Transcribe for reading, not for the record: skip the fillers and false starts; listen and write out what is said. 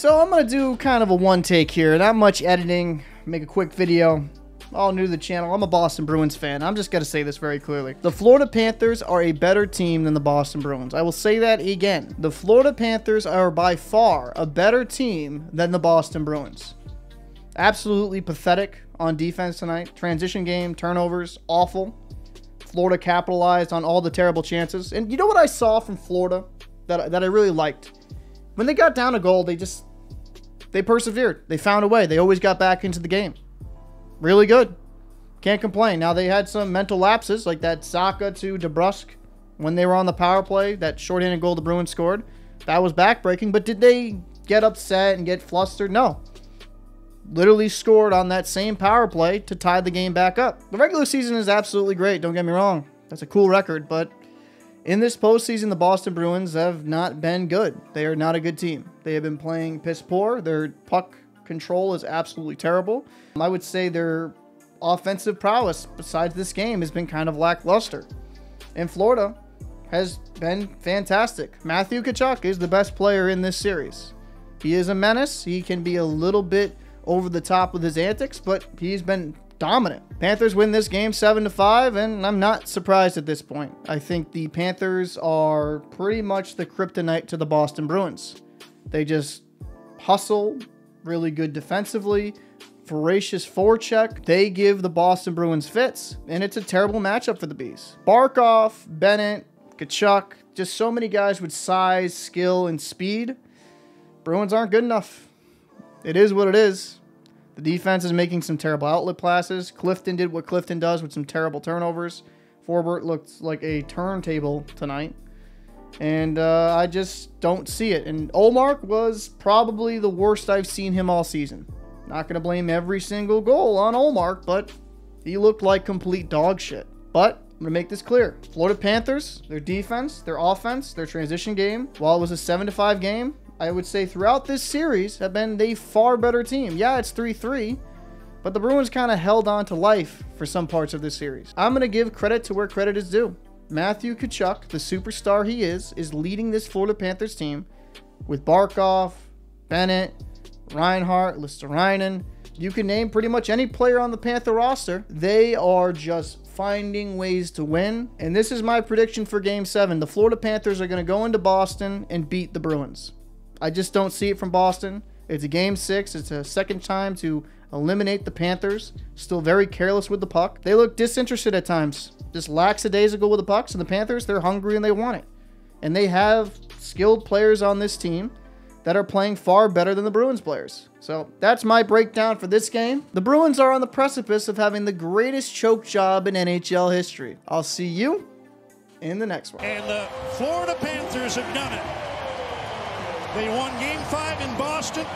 So I'm going to do kind of a one take here. Not much editing. Make a quick video. All new to the channel. I'm a Boston Bruins fan. I'm just going to say this very clearly. The Florida Panthers are a better team than the Boston Bruins. I will say that again. The Florida Panthers are by far a better team than the Boston Bruins. Absolutely pathetic on defense tonight. Transition game, turnovers, awful. Florida capitalized on all the terrible chances. And you know what I saw from Florida that I really liked? When they got down a goal, they persevered. They found a way. They always got back into the game. Really good. Can't complain. Now, they had some mental lapses, like that Zacha to debrusk when they were on the power play. That shorthanded goal the Bruins scored. That was backbreaking. But did they get upset and get flustered? No. Literally scored on that same power play to tie the game back up. The regular season is absolutely great. Don't get me wrong. That's a cool record. But in this postseason, the Boston Bruins have not been good. They are not a good team. They have been playing piss poor. Their puck control is absolutely terrible. I would say their offensive prowess, besides this game, has been kind of lackluster. And Florida has been fantastic. Matthew Tkachuk is the best player in this series. He is a menace. He can be a little bit over the top with his antics, but he's been dominant. Panthers win this game 7-5, and I'm not surprised at this point. I think the Panthers are pretty much the kryptonite to the Boston Bruins. They just hustle, really good defensively, voracious forecheck. They give the Boston Bruins fits, and it's a terrible matchup for the Bees. Barkov, Bennett, Tkachuk, just so many guys with size, skill, and speed. Bruins aren't good enough. It is what it is. The defense is making some terrible outlet passes. Clifton did what Clifton does with some terrible turnovers. Forbort looked like a turntable tonight. And I just don't see it. And Ullmark was probably the worst I've seen him all season. Not going to blame every single goal on Ullmark, but he looked like complete dog shit. But I'm going to make this clear. Florida Panthers, their defense, their offense, their transition game, while it was a 7-5 game, I would say throughout this series have been a far better team. Yeah, it's 3-3, but the Bruins kind of held on to life for some parts of this series. I'm going to give credit to where credit is due. Matthew Tkachuk, the superstar he is leading this Florida Panthers team with Barkov, Bennett, Reinhart, Listerainen. You can name pretty much any player on the Panther roster. They are just finding ways to win. And this is my prediction for Game 7. The Florida Panthers are going to go into Boston and beat the Bruins. I just don't see it from Boston. It's a Game 6. It's a second time to eliminate the Panthers. Still very careless with the puck. They look disinterested at times. Just lackadaisical with the pucks. And the Panthers, they're hungry and they want it. And they have skilled players on this team that are playing far better than the Bruins players. So that's my breakdown for this game. The Bruins are on the precipice of having the greatest choke job in NHL history. I'll see you in the next one. And the Florida Panthers have done it. They won Game 5 in Boston.